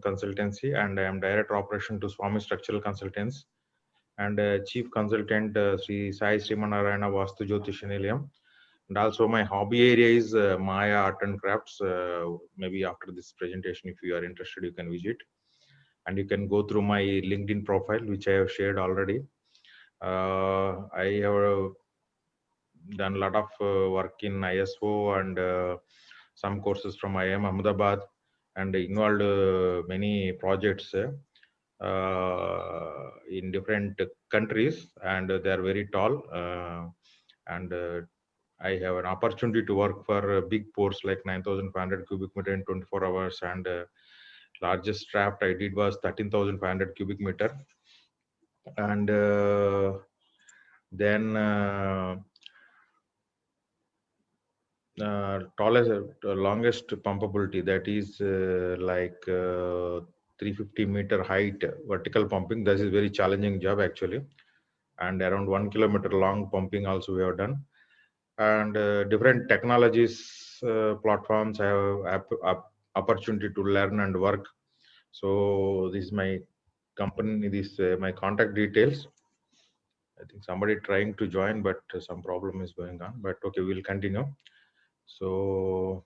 Consultancy, and I am Director Operation to Swami Structural Consultants, and Chief Consultant Sri Sai Srimanarayana Vastu Jyotish Nilayam. And also my hobby area is Maya Art and Crafts. Maybe after this presentation, if you are interested, you can visit. And you can go through my LinkedIn profile, which I have shared already. I have done a lot of work in ISO and some courses from IIM Ahmedabad, and involved many projects in different countries, and they are very tall. And I have an opportunity to work for big ports like 9,500 cubic meter in 24 hours, and largest draft I did was 13,500 cubic meter. And then tallest, longest pumpability, that is 350-meter height vertical pumping. That is very challenging job actually, and around 1 kilometer long pumping also we have done. And different technologies platforms I have opportunity to learn and work. So this is my company, this my contact details. I think somebody trying to join, but some problem is going on, but okay, we'll continue. So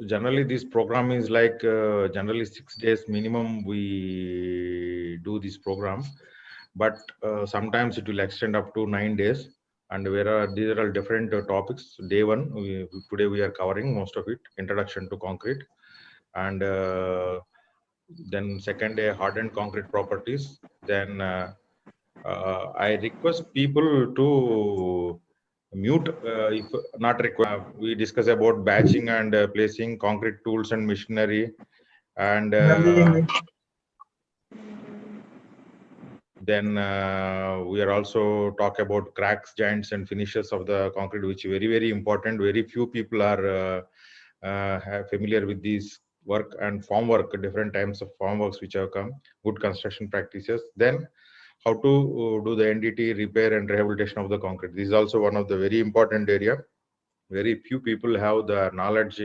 generally this program is like generally 6 days minimum we do this program, but sometimes it will extend up to 9 days. And these are all different topics. Day one, today we are covering most of it, introduction to concrete. And then second day, hardened concrete properties. Then I request people to mute if not required. We discuss about batching and placing concrete tools and machinery, and then we are also talk about cracks, joints, and finishes of the concrete, which is very, very important. Very few people are familiar with this work and form work, different types of form works which have come, good construction practices. Then how to do the NDT, repair and rehabilitation of the concrete. This is also one of the very important area. Very few people have the knowledge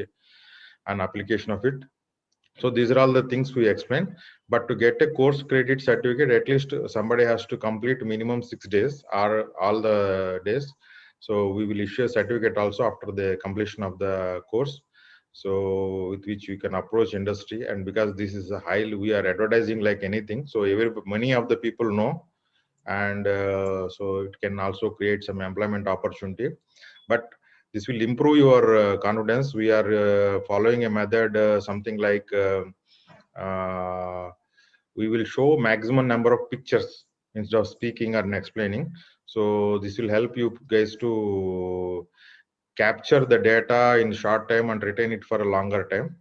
and application of it. So these are all the things we explain. But to get a course credit certificate, at least somebody has to complete minimum 6 days or all the days. So we will issue a certificate also after the completion of the course, so with which we can approach industry. And because this is a high, we are advertising like anything, so many of the people know, and so it can also create some employment opportunity. But this will improve your confidence. We are following a method, something like we will show maximum number of pictures instead of speaking and explaining. So this will help you guys to capture the data in short time and retain it for a longer time.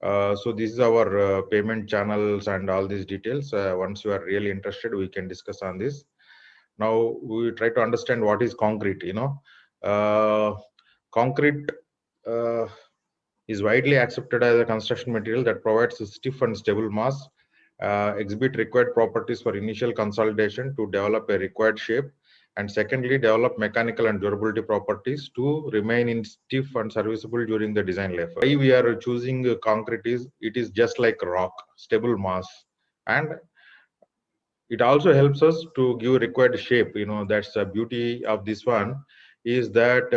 So this is our payment channels and all these details. Once you are really interested, we can discuss on this. Now we try to understand what is concrete. Concrete is widely accepted as a construction material that provides a stiff and stable mass, exhibit required properties for initial consolidation to develop a required shape, and secondly, develop mechanical and durability properties to remain in stiff and serviceable during the design life. Why we are choosing concrete is it is just like rock, stable mass, and it also helps us to give required shape. That's the beauty of this one, is that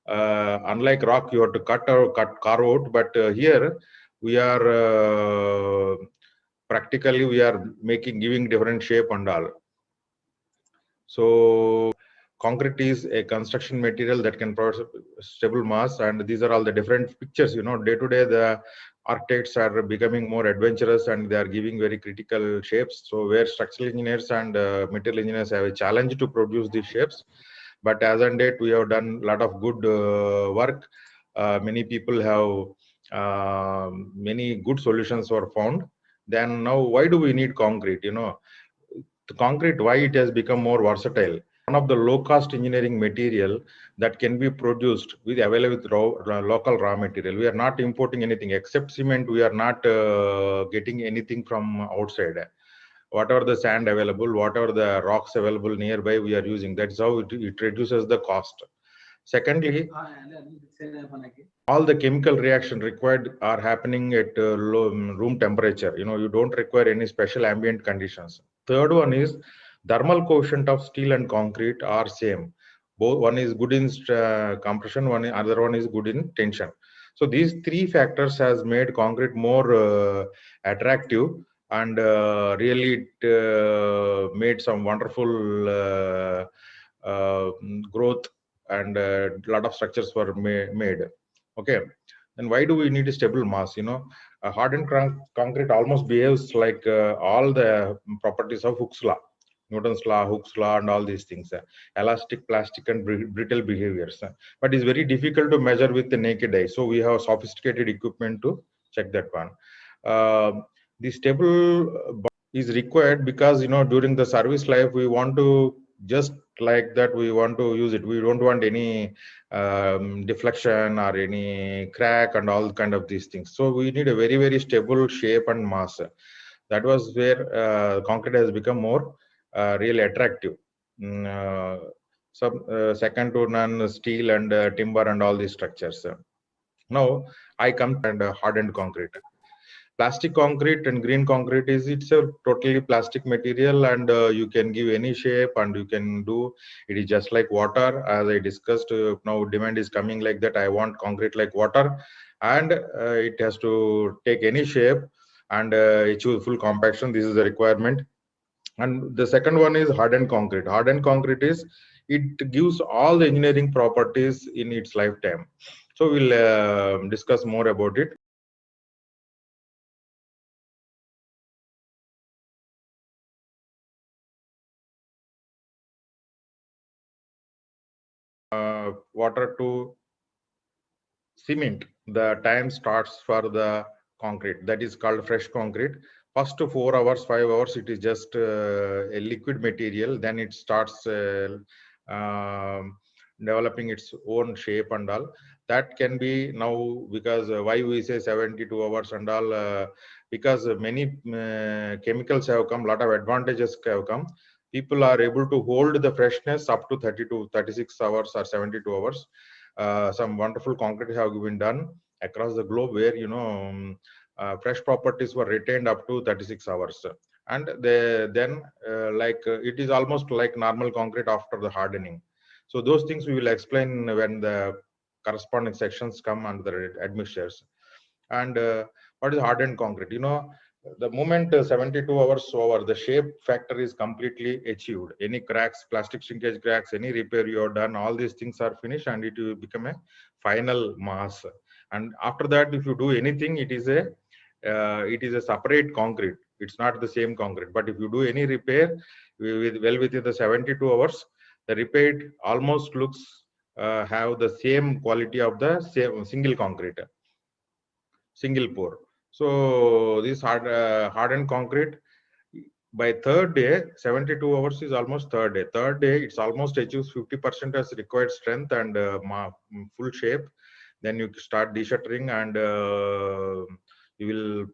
unlike rock, you have to carve out, but here we are practically we are giving different shape and all. So concrete is a construction material that can provide stable mass, and these are all the different pictures. Day to day, the architects are becoming more adventurous and they are giving very critical shapes. So where structural engineers and material engineers have a challenge to produce these shapes, but as on date, we have done a lot of good work. Many people have many good solutions were found. Then now, why do we need concrete? The concrete, why it has become more versatile. One of the low-cost engineering material that can be produced with available with local raw material. We are not importing anything except cement. We are not getting anything from outside. Whatever the sand available, whatever the rocks available nearby, we are using. That's how it reduces the cost. Secondly, all the chemical reaction required are happening at low room temperature. You don't require any special ambient conditions. Third one is thermal coefficient of steel and concrete are same. Both one is good in compression, other one is good in tension. So these three factors has made concrete more attractive, and really it made some wonderful growth, and a lot of structures were made. Okay, then why do we need a stable mass? A hardened concrete almost behaves like all the properties of Hooke's law, Newton's law, Hooke's law, and all these things. Elastic, plastic, and brittle behaviors. But it's very difficult to measure with the naked eye. So we have sophisticated equipment to check that one. The stable is required because during the service life we want to just like that we want to use it. We don't want any deflection or any crack and all kind of these things. So we need a very, very stable shape and mass. That was where concrete has become more really attractive. Second to none steel and timber and all these structures. Now I come and hardened concrete. Plastic concrete and green concrete is it's a totally plastic material, and you can give any shape and you can do it. Is just like water, as I discussed. Now demand is coming like that. I want concrete like water, and it has to take any shape and achieve full compaction. This is the requirement. And the second one is hardened concrete. Hardened concrete is it gives all the engineering properties in its lifetime. So we'll discuss more about it. Water to cement, the time starts for the concrete, that is called fresh concrete. First 4 hours, 5 hours, it is just a liquid material. Then it starts developing its own shape and all. That can be now, because why we say 72 hours and all, because many chemicals have come, lot of advantages have come. People are able to hold the freshness up to 30 to 36 hours or 72 hours. Some wonderful concrete have been done across the globe where fresh properties were retained up to 36 hours, and then it is almost like normal concrete after the hardening. So those things we will explain when the corresponding sections come under the admixtures. And what is hardened concrete? The moment 72 hours over, the shape factor is completely achieved. Any cracks, plastic shrinkage cracks, any repair you have done, all these things are finished, and it will become a final mass. And after that, if you do anything, it is a separate concrete. It's not the same concrete. But if you do any repair well within the 72 hours, the repair almost looks have the same quality of the same single concrete, single pour. So this hardened concrete, by third day, 72 hours is almost third day. Third day, it's almost achieves 50% as required strength and full shape. Then you start deshuttering, and you will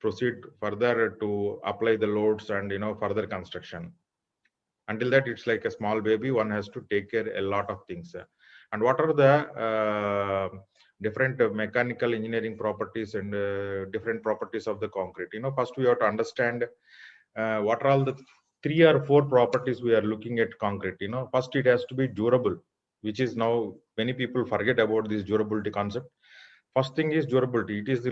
proceed further to apply the loads and further construction. Until that, it's like a small baby. One has to take care a lot of things. And what are the different mechanical engineering properties and different properties of the concrete? First we have to understand what are all the 3 or 4 properties we are looking at concrete. First it has to be durable, which is now many people forget about this durability concept. First thing is durability. It is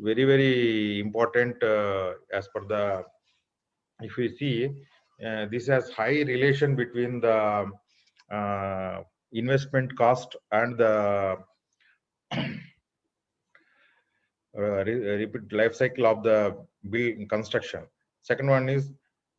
very, very important as per the, if we see, this has high relation between the investment cost and the repeat life cycle of the build construction. Second one is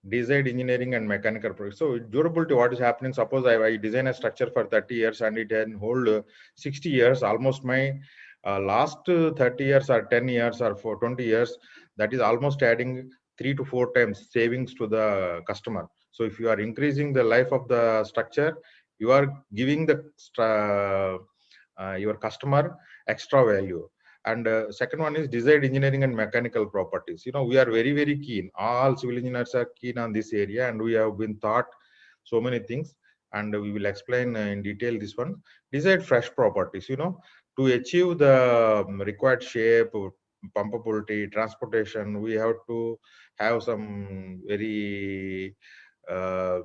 design engineering and mechanical projects. So durability, what is happening? Suppose I design a structure for 30 years and it can hold 60 years. Almost my last 30 years or 10 years or for 20 years, that is almost adding 3 to 4 times savings to the customer. So if you are increasing the life of the structure, you are giving the your customer extra value. And second one is design engineering and mechanical properties. We are very, very keen. All civil engineers are keen on this area, and we have been taught so many things. and we will explain in detail this one. Decide fresh properties, to achieve the required shape, pumpability, transportation, we have to have some very uh,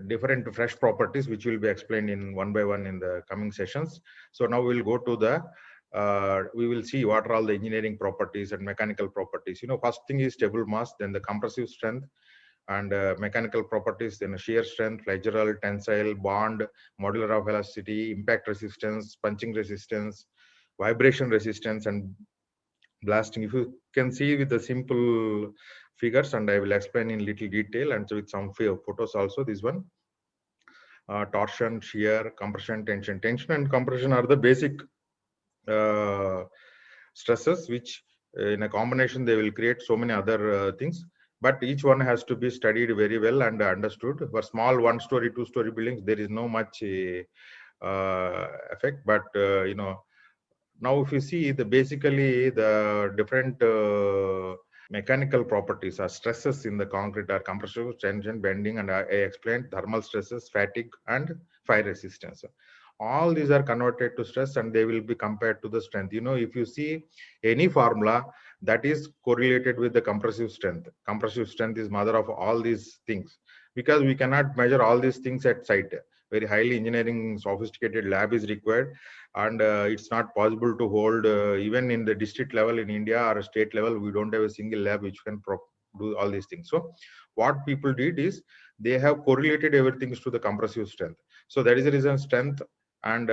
different fresh properties, which will be explained in one by one in the coming sessions. So now we'll go to the we will see what are all the engineering properties and mechanical properties. First thing is stable mass, then the compressive strength and mechanical properties, then shear strength, flexural, tensile, bond, modular of velocity, impact resistance, punching resistance, vibration resistance, and blasting. If you can see with the simple figures, and I will explain in little detail and with some photos also, this one. Torsion, shear, compression, tension. Tension and compression are the basic uh, stresses, which in a combination they will create so many other things. But each one has to be studied very well and understood. For small one-story, two-story buildings, there is no much effect. But now if you see the basically the different mechanical properties or stresses in the concrete are compressive, tension, bending, and I explained thermal stresses, fatigue, and fire resistance. All these are converted to stress and they will be compared to the strength. If you see any formula that is correlated with the compressive strength. Compressive strength is mother of all these things, because we cannot measure all these things at site. Very highly engineering sophisticated lab is required, and it's not possible to hold even in the district level in India or state level. We don't have a single lab which can do all these things. So what people did is they have correlated everything to the compressive strength. So that is the reason strength and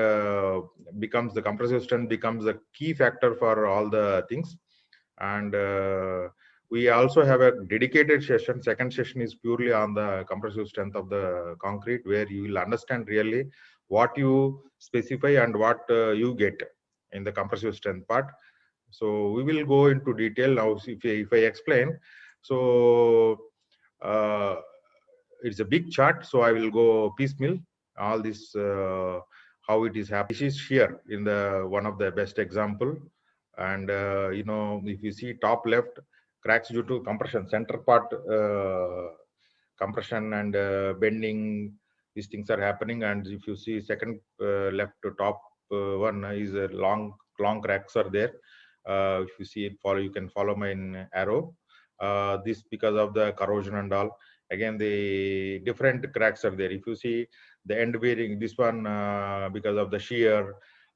becomes the compressive strength becomes a key factor for all the things. And we also have a dedicated session. Second session is purely on the compressive strength of the concrete, where you will understand really what you specify and what you get in the compressive strength part. So we will go into detail now. If I explain, so uh, it's a big chart, so I will go piecemeal. All this how it is happening. This is here in the one of the best example, and if you see top left, cracks due to compression, center part compression and bending. These things are happening, and if you see second left to top one is a long cracks are there. If you see it, you can follow my arrow. This because of the corrosion and all. Again, the different cracks are there. If you see the end bearing, this one because of the shear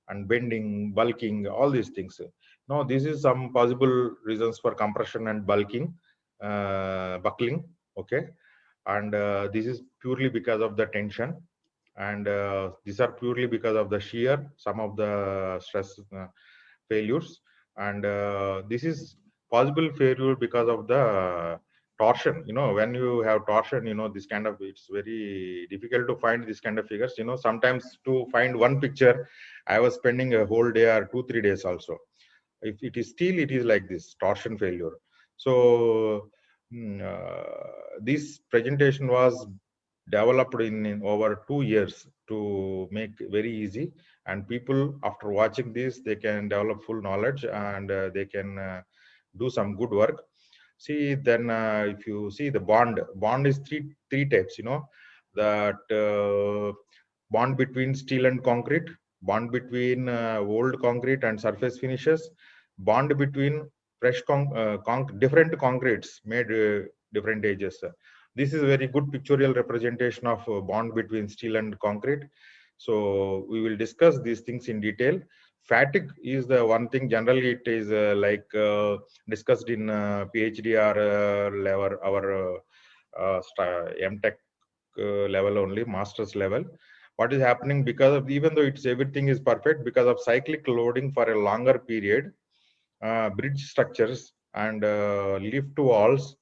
and bending, bulking, all these things. Now, this is some possible reasons for compression and bulking, buckling. Okay, and this is purely because of the tension, and these are purely because of the shear. Some of the stress failures, and this is possible failure because of the torsion. When you have torsion, this kind of, it's very difficult to find this kind of figures. Sometimes to find one picture, I was spending a whole day or 2-3 days also. If it is steel, it is like this torsion failure. So this presentation was developed in over 2 years to make very easy, and people after watching this, they can develop full knowledge, and they can do some good work. See, then if you see the bond is three types. That bond between steel and concrete, bond between old concrete and surface finishes, bond between fresh different concretes made different ages. This is a very good pictorial representation of bond between steel and concrete. So we will discuss these things in detail. Fatigue is the one thing. Generally, it is discussed in PhD or level, our MTech level only, master's level. What is happening because of, even though it's everything is perfect, because of cyclic loading for a longer period, bridge structures and lift walls,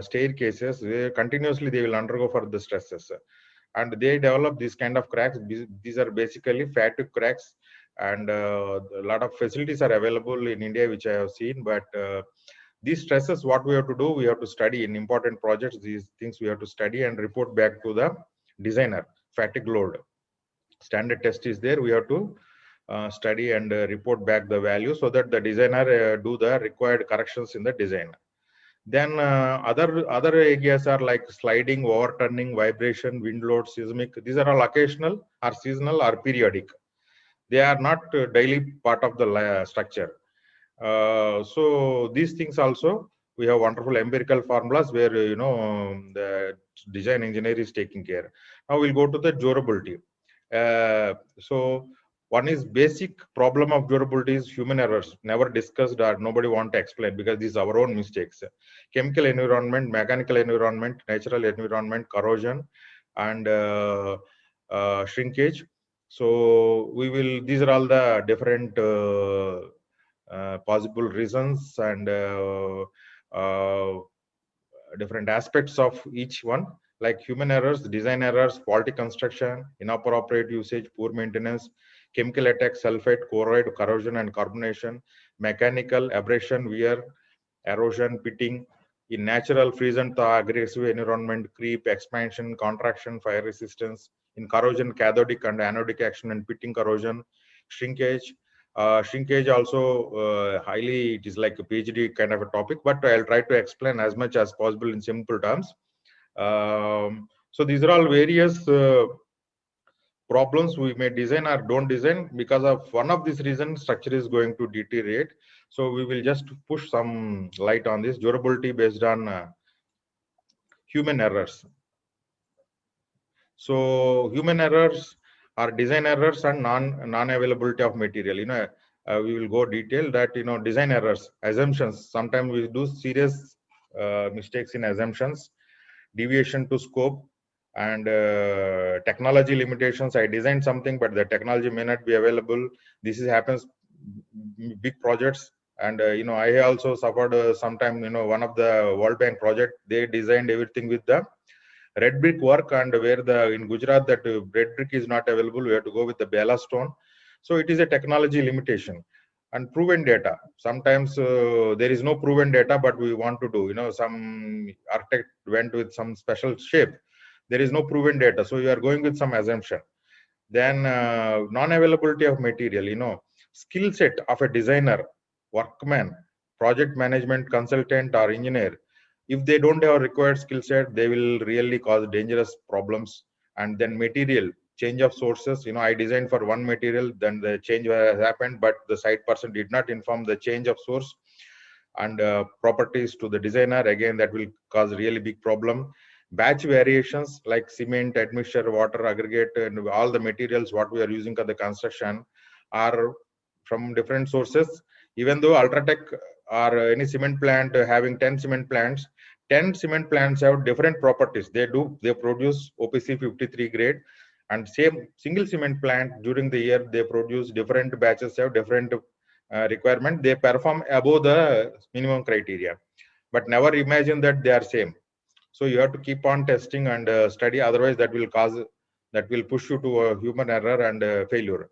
staircases, continuously they will undergo for the stresses, and they develop this kind of cracks. These are basically fatigue cracks, and a lot of facilities are available in India, which I have seen. But these stresses, what we have to do, we have to study in important projects. These things we have to study and report back to the designer. Fatigue load standard test is there. We have to study and report back the value, so that the designer do the required corrections in the design. Then other areas are like sliding, overturning, vibration, wind load, seismic. These are all occasional or seasonal or periodic. They are not daily part of the structure. So these things also, we have wonderful empirical formulas where the design engineer is taking care. Now we'll go to the durability. So one is basic problem of durability is human errors, never discussed or nobody want to explain because these are our own mistakes. Chemical environment, mechanical environment, natural environment, corrosion, and shrinkage. So we will, these are all the different possible reasons and uh, different aspects of each one, like human errors, design errors, faulty construction, inappropriate usage, poor maintenance, chemical attack, sulfate, chloride, corrosion and carbonation, mechanical abrasion, wear, erosion, pitting, in natural freeze and thaw, aggressive environment, creep, expansion, contraction, fire resistance, in corrosion, cathodic and anodic action and pitting corrosion, shrinkage. Shrinkage also highly, it is like a PhD kind of a topic, but I'll try to explain as much as possible in simple terms. So these are all various problems we may design or don't design. Because of one of these reasons, structure is going to deteriorate. So we will just push some light on this durability based on human errors. So human errors are design errors and non-availability of material. We will go detail that, design errors, assumptions. Sometimes we do serious mistakes in assumptions, deviation to scope, and technology limitations. I designed something, but the technology may not be available. This happens big projects. And I also suffered sometime. One of the World Bank project, they designed everything with the red brick work, and where the in Gujarat that red brick is not available, we have to go with the Bela stone. So it is a technology limitation. And proven data, sometimes there is no proven data, but we want to do, some architect went with some special shape, there is no proven data, so you are going with some assumption. Then non-availability of material, skill set of a designer, workman, project management consultant or engineer, if they don't have a required skill set, they will really cause dangerous problems. And then material, change of sources, I designed for one material, then the change has happened, but the site person did not inform the change of source and properties to the designer, again that will cause really big problem. Batch variations like cement, admixture, water, aggregate, and all the materials what we are using for the construction are from different sources. Even though Ultratech or any cement plant having 10 cement plants, 10 cement plants have different properties. They produce OPC 53 grade, and same single cement plant during the year they produce different batches, have different requirement. They perform above the minimum criteria, but never imagine that they are same. So you have to keep on testing and study, otherwise that will push you to a human error and failure.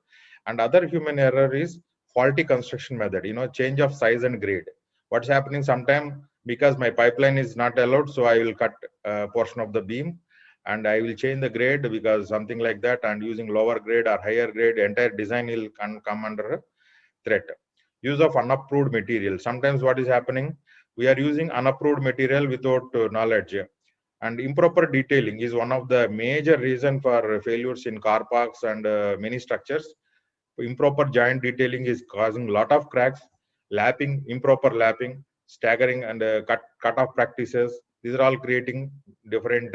And other human error is faulty construction method, change of size and grade. What's happening sometime, because my pipeline is not allowed, so I will cut a portion of the beam and I will change the grade because something like that, and using lower grade or higher grade, entire design will come under threat. Use of unapproved material. Sometimes what is happening, we are using unapproved material without knowledge. And improper detailing is one of the major reason for failures in car parks and many structures. Improper joint detailing is causing lot of cracks, lapping, improper lapping, staggering, and cut off practices. These are all creating different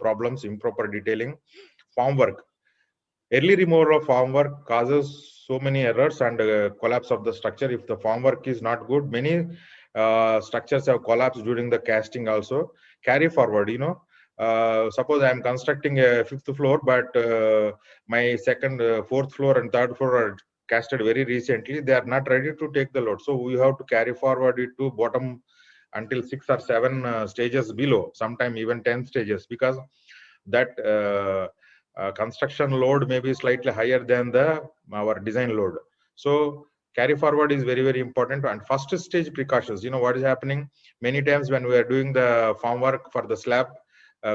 problems. Improper detailing. Form work. Early removal of formwork causes so many errors and collapse of the structure. If the formwork is not good, many structures have collapsed during the casting also. Carry forward, suppose I am constructing a fifth floor, but my second, fourth floor and third floor are casted very recently. They are not ready to take the load. So we have to carry forward it to bottom until 6 or 7 stages below, sometime even 10 stages, because that construction load may be slightly higher than our design load. So carry forward is very, very important. And first stage precautions, what is happening many times when we are doing the form work for the slab,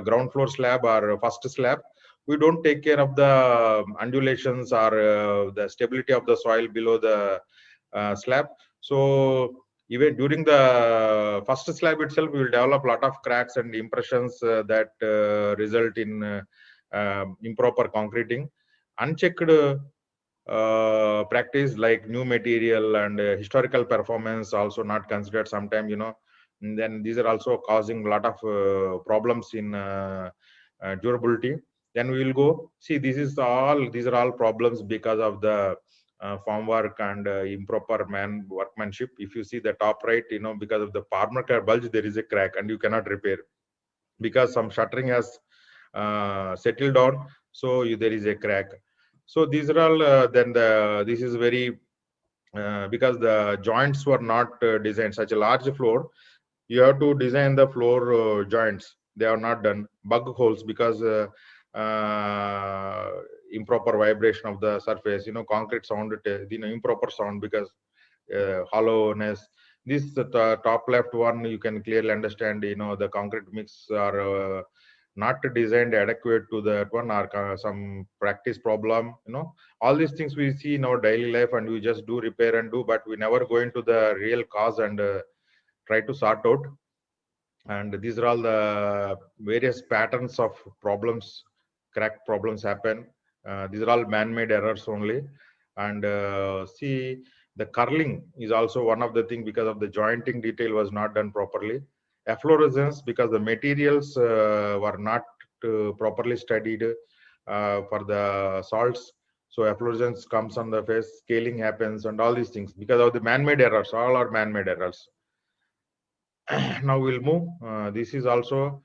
ground floor slab or first slab, we don't take care of the undulations or the stability of the soil below the slab. So even during the first slab itself, we will develop a lot of cracks and impressions that result in improper concreting. Unchecked practice like new material and historical performance also not considered sometime, and then these are also causing a lot of problems in durability. Then we will go see these are all problems because of the farm work and improper workmanship. If you see the top right, because of the farmer bulge, there is a crack and you cannot repair because some shuttering has settled down, so there is a crack. So these are all then this is very because the joints were not designed. Such a large floor, you have to design the floor joints. They are not done. Bug holes because improper vibration of the surface. Concrete sound, improper sound because hollowness. This top left one, you can clearly understand. The concrete mix are not designed adequate to that one, or some practice problem. All these things we see in our daily life, and we just do repair and do, but we never go into the real cause and try to sort out. And these are all the various patterns of problems, crack problems happen. These are all man-made errors only. And see, the curling is also one of the things because of the jointing detail was not done properly. Efflorescence because the materials were not properly studied for the salts. So efflorescence comes on the face, scaling happens, and all these things because of the man-made errors. All are man-made errors. Now we'll move. This is also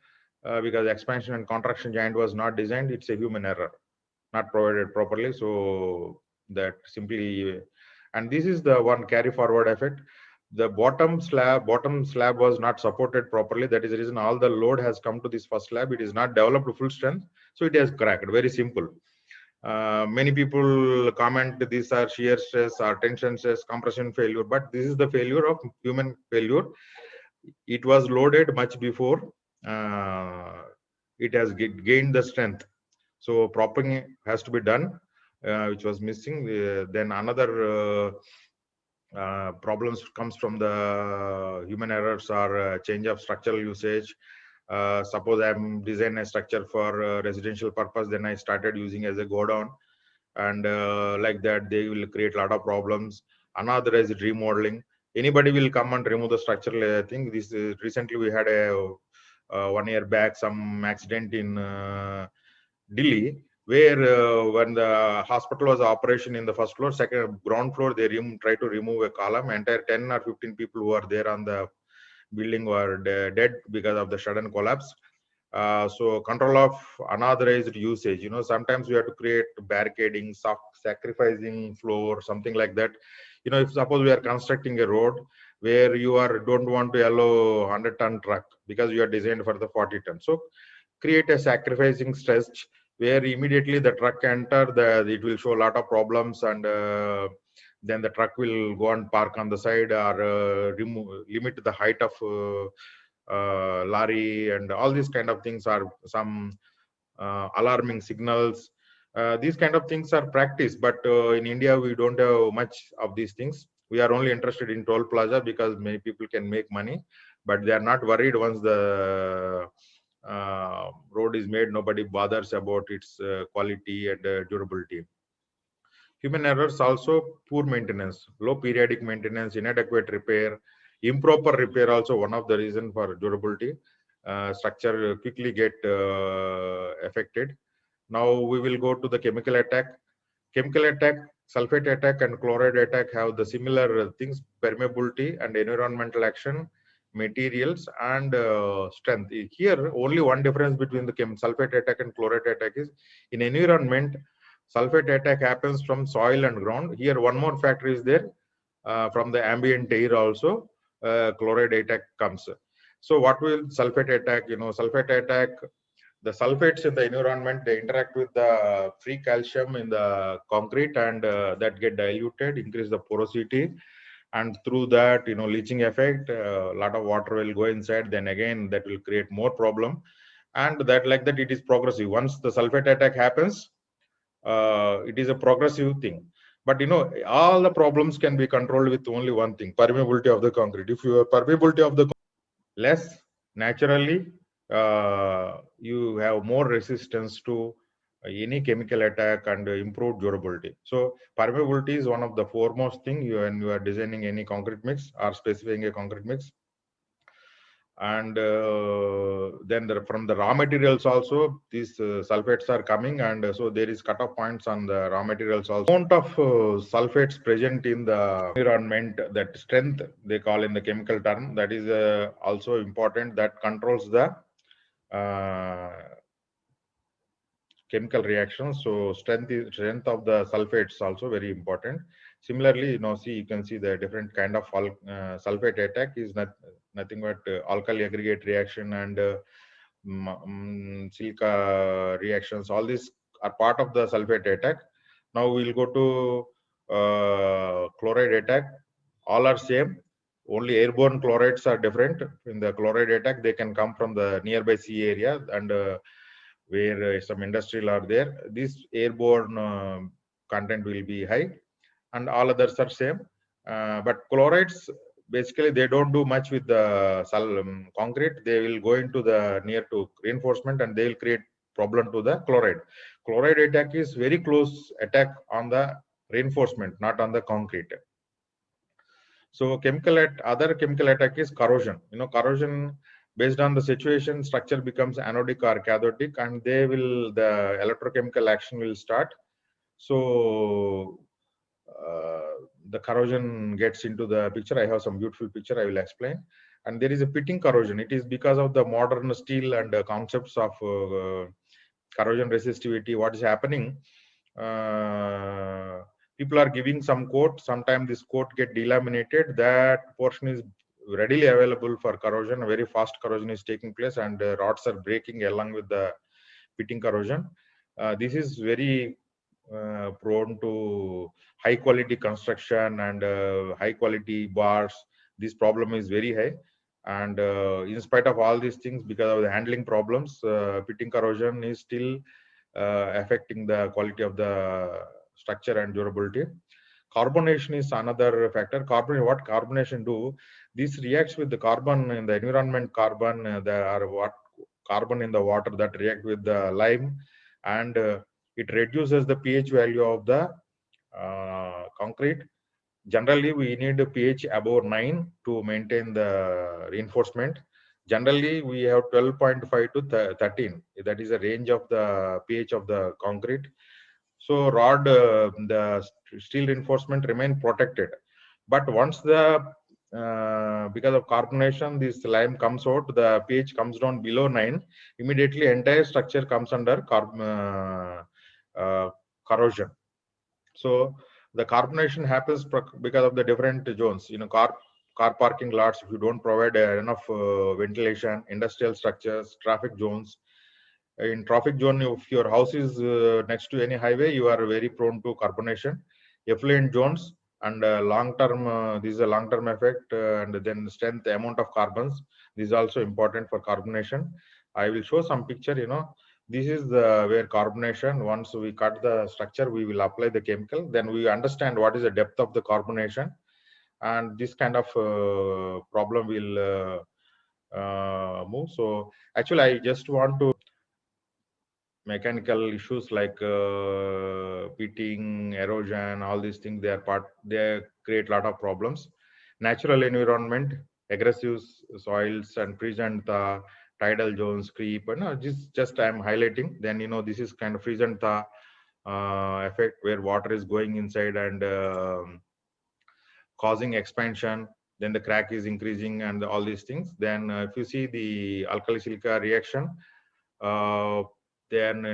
because expansion and contraction joint was not designed. It's a human error, not provided properly. So that simply, and this is the one carry forward effect. The bottom slab was not supported properly. That is the reason all the load has come to this first slab. It is not developed to full strength, so it has cracked. Very simple. Many people comment these are shear stress or tension stress, compression failure, but this is the failure of human failure. It was loaded much before it has gained the strength. So propping has to be done, which was missing. Then another problems comes from the human errors or change of structural usage. Suppose I'm designing a structure for residential purpose, then I started using as a go down, and like that they will create a lot of problems. Another is remodeling. Anybody will come and remove the structural thing. This recently we had a 1 year back some accident in Delhi, where when the hospital was operation in the first floor, second ground floor, they try to remove a column. Entire 10 or 15 people who are there on the building were dead because of the sudden collapse. So control of unauthorized usage. Sometimes we have to create barricading, sacrificing floor, something like that. If suppose we are constructing a road where you don't want to allow 100-ton truck because you are designed for the 40 ton. So create a sacrificing stretch where immediately the truck enter, it will show a lot of problems, and then the truck will go and park on the side or limit the height of lorry, and all these kind of things are some alarming signals. These kind of things are practiced, but in India we don't have much of these things. We are only interested in toll plaza because many people can make money, but they are not worried once the road is made. Nobody bothers about its quality and durability. Human errors also poor maintenance, low periodic maintenance, inadequate repair, improper repair also one of the reason for durability. Structure quickly get affected. Now we will go to the chemical attack. Chemical attack, sulfate attack and chloride attack have the similar things: permeability and environmental action, materials and strength. Here only one difference between the sulfate attack and chloride attack is in environment, sulfate attack happens from soil and ground. Here one more factor is there, from the ambient air also chloride attack comes. So what will sulfate attack? Sulfate attack, the sulfates in the environment, they interact with the free calcium in the concrete, and that get diluted, increase the porosity, and through that leaching effect, a lot of water will go inside, then again that will create more problem. And that, like that, it is progressive. Once the sulfate attack happens, it is a progressive thing. But all the problems can be controlled with only one thing: permeability of the concrete. If your permeability of the less, naturally, you have more resistance to any chemical attack and improved durability. So permeability is one of the foremost thing when you are designing any concrete mix or specifying a concrete mix. And then from the raw materials also, these sulfates are coming, and so there is cutoff points on the raw materials also. Amount of sulfates present in the environment, that strength they call in the chemical term, that is also important, that controls the chemical reactions. So strength of the sulfates also very important. Similarly, you can see the different kind of sulfate attack is nothing but alkali aggregate reaction and silica reactions. All these are part of the sulfate attack. Now we'll go to chloride attack. All are same, only airborne chlorides are different. In the chloride attack, they can come from the nearby sea area and where some industrial are there. This airborne content will be high, and all others are same. But chlorides, basically, they don't do much with the concrete. They will go into the near to reinforcement, and they will create problem to the chloride. Chloride attack is very close attack on the reinforcement, not on the concrete. So other chemical attack is corrosion. Corrosion, based on the situation, structure becomes anodic or cathodic, and the electrochemical action will start. So the corrosion gets into the picture. I have some beautiful picture I will explain. And there is a pitting corrosion. It is because of the modern steel and concepts of corrosion resistivity. What is happening? People are giving some coat. Sometimes this coat get delaminated. That portion is readily available for corrosion. Very fast corrosion is taking place, and rods are breaking along with the pitting corrosion. This is very prone to high quality construction and high quality bars. This problem is very high. And in spite of all these things, because of the handling problems, pitting corrosion is still affecting the quality of the structure and durability. Carbonation is another factor. What carbonation do? This reacts with the carbon in the environment. There are what carbon in the water that react with the lime, and it reduces the pH value of the concrete. Generally, we need a pH above 9 to maintain the reinforcement. Generally, we have 12.5 to 13. That is the range of the pH of the concrete. So the steel reinforcement remain protected. But once because of carbonation, this lime comes out, the pH comes down below 9, immediately entire structure comes under corrosion. So the carbonation happens because of the different zones. Car parking lots, if you don't provide enough ventilation, industrial structures, traffic zones. In traffic zone, if your house is next to any highway, you are very prone to carbonation. Effluent zones and long-term, this is a long-term effect, and then strength, amount of carbons. This is also important for carbonation. I will show some picture. This is where carbonation. Once we cut the structure, we will apply the chemical. Then we understand what is the depth of the carbonation, and this kind of problem will move. So actually, I just want to mechanical issues like pitting, erosion, all these things. They create a lot of problems. Natural environment, aggressive soils, and present tidal zones, creep. Just I'm highlighting. Then this is kind of freeze and thaw effect, where water is going inside and causing expansion. Then the crack is increasing and all these things. Then if you see the alkali silica reaction, then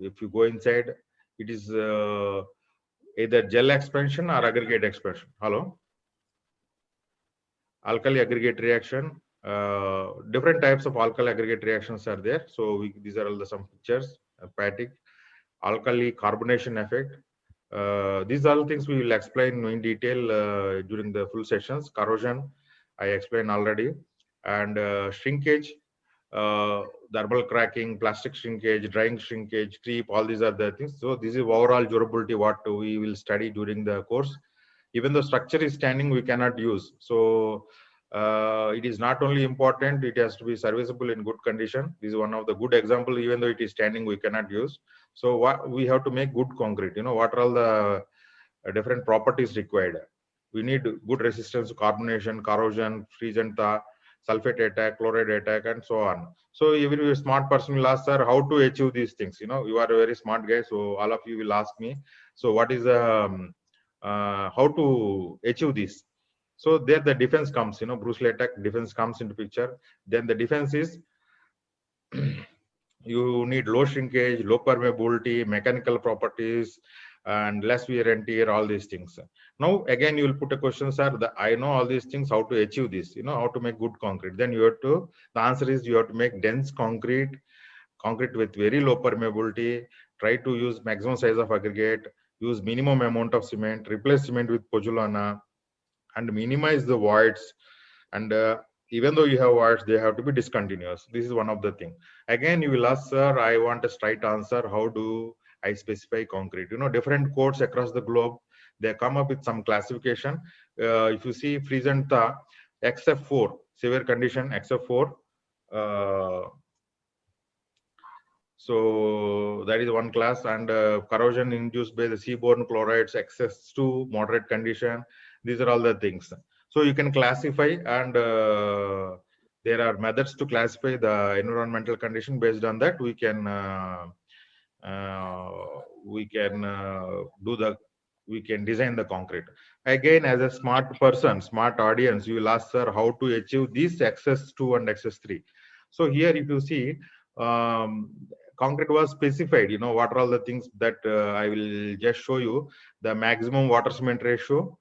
if you go inside, it is either gel expansion or aggregate expansion. Hello. Alkali aggregate reaction. Different types of alkali aggregate reactions are there. So these are all some pictures. Hepatic, alkali carbonation effect. These are all things we will explain in detail during the full sessions. Corrosion, I explained already, and shrinkage. thermal cracking, plastic shrinkage, drying shrinkage, creep, all these are the things. So this is overall durability what we will study during the course. Even though structure is standing, we cannot use. So it is not only important, it has to be serviceable in good condition. This is one of the good example. Even though it is standing, we cannot use. So what we have to make good concrete. You know, what are all the different properties required. We need good resistance to carbonation, corrosion, freeze and thaw, sulfate attack, chloride attack, and so on. So every smart person will ask, sir, how to achieve these things? You know, you are a very smart guy, so all of you will ask me. So what is how to achieve this? So there the defense comes. You know, Bruce Lee attack defense comes into picture. Then the defense is you need low shrinkage, low permeability, mechanical properties, and less wear and tear, all these things. Now, again, you will put a question, sir, I know all these things, how to achieve this, you know, how to make good concrete. Then you have to, the answer is you have to make dense concrete, concrete with very low permeability, try to use maximum size of aggregate, use minimum amount of cement, replace cement with pozzolana, and minimize the voids. And even though you have voids, they have to be discontinuous. This is one of the thing. Again, you will ask, sir, I want a straight answer. How do I specify concrete? You know, different codes across the globe, they come up with some classification. If you see freeze and thaw, XF4, severe condition, XF4. So that is one class, and corrosion induced by the seaborne chlorides, access to moderate condition. These are all the things. So you can classify, and there are methods to classify the environmental condition. Based on that, we can do the, we can design the concrete. Again, as a smart person, smart audience, you will ask, sir, how to achieve this XS2 and XS3. So here, if you see, concrete was specified, you know, what are all the things that I will just show you. The maximum water cement ratio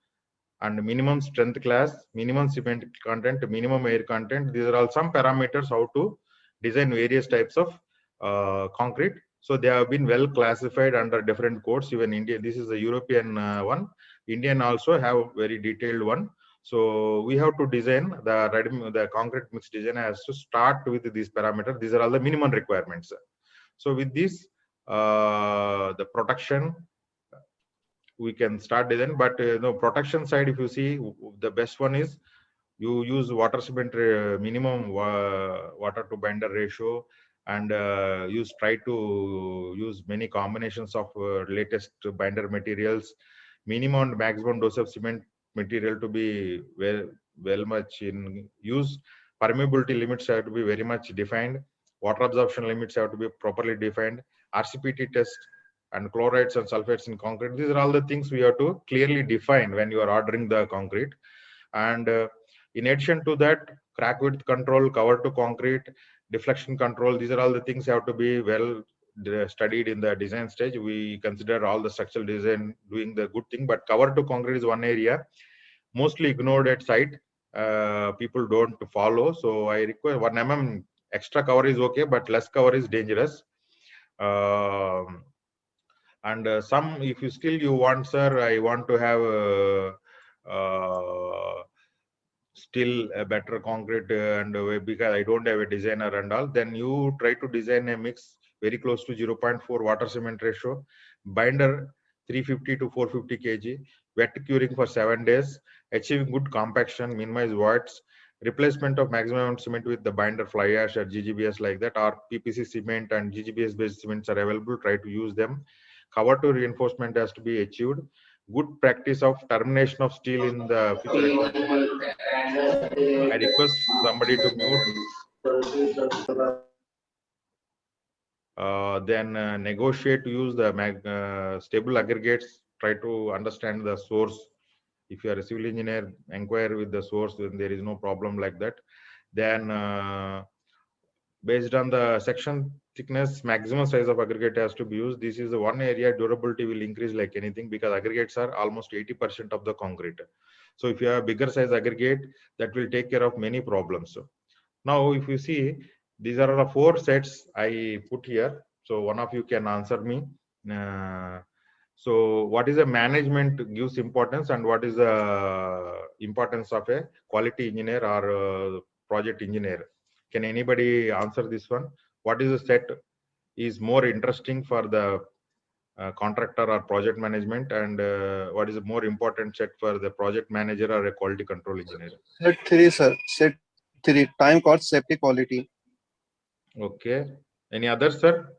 and minimum strength class, minimum cement content, minimum air content. These are all some parameters how to design various types of concrete. So they have been well classified under different codes. Even India, this is a European one. Indian also have very detailed one. So we have to design the concrete mix design has to start with these parameters. These are all the minimum requirements. So with this, the protection, we can start design. But no, protection side, if you see, the best one is you use water cement minimum water to binder ratio, and try to use many combinations of latest binder materials. Minimum and maximum dose of cement material to be well much in use. Permeability limits have to be very much defined. Water absorption limits have to be properly defined. RCPT test and chlorides and sulfates in concrete. These are all the things we have to clearly define when you are ordering the concrete. And in addition to that, crack width control, cover to concrete, deflection control, these are all the things have to be well studied in the design stage. We consider all the structural design doing the good thing, but cover to concrete is one area mostly ignored at site. People don't follow. So I require 1 mm extra cover is okay, but less cover is dangerous. And some, if you still you want, sir, I want to have still a better concrete, and because I don't have a designer and all, then you try to design a mix very close to 0.4 water cement ratio, binder 350 to 450 kg, wet curing for 7 days, achieving good compaction, minimize voids, replacement of maximum cement with the binder fly ash or GGBS like that, or PPC cement and GGBS based cements are available, try to use them. Cover to reinforcement has to be achieved. Good practice of termination of steel in the future expansion. I request somebody to mute. Then negotiate to use the stable aggregates. Try to understand the source. If you are a civil engineer, inquire with the source, then there is no problem like that. Then based on the section thickness, maximum size of aggregate has to be used. This is the one area durability will increase like anything, because aggregates are almost 80% of the concrete. So if you have bigger size aggregate, that will take care of many problems. Now, if you see, these are the 4 sets I put here. So one of you can answer me. So what is the management gives importance, and what is the importance of a quality engineer or project engineer? Can anybody answer this one? What is the set is more interesting for the contractor or project management, and what is a more important set for the project manager or a quality control engineer? Set 3, sir. Set 3. Time called safety quality. Okay. Any others, sir?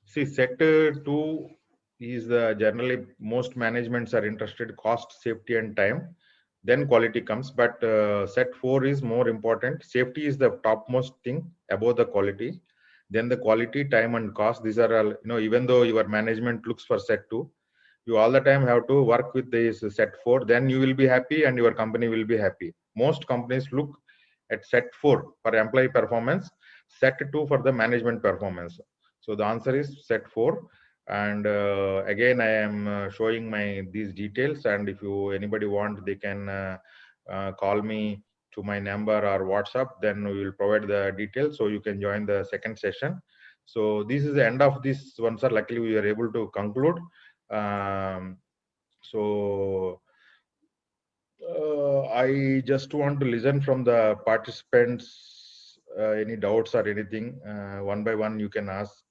See, set two is generally most managements are interested cost, safety, and time. Then quality comes, but set four is more important. Safety is the topmost thing above the quality. Then the quality, time, and cost. These are all, even though your management looks for set two, you all the time have to work with this set four. Then you will be happy and your company will be happy. Most companies look at set four for employee performance, set two for the management performance. So the answer is set four. And again, I am showing my these details. And if you anybody want, they can call me to my number or WhatsApp. Then we will provide the details so you can join the second session. So this is the end of this one, sir. Luckily, we are able to conclude. So I just want to listen from the participants. Any doubts or anything, one by one you can ask.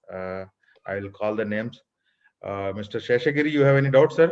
I will call the names. Mr. Sheshagiri, you have any doubts, sir?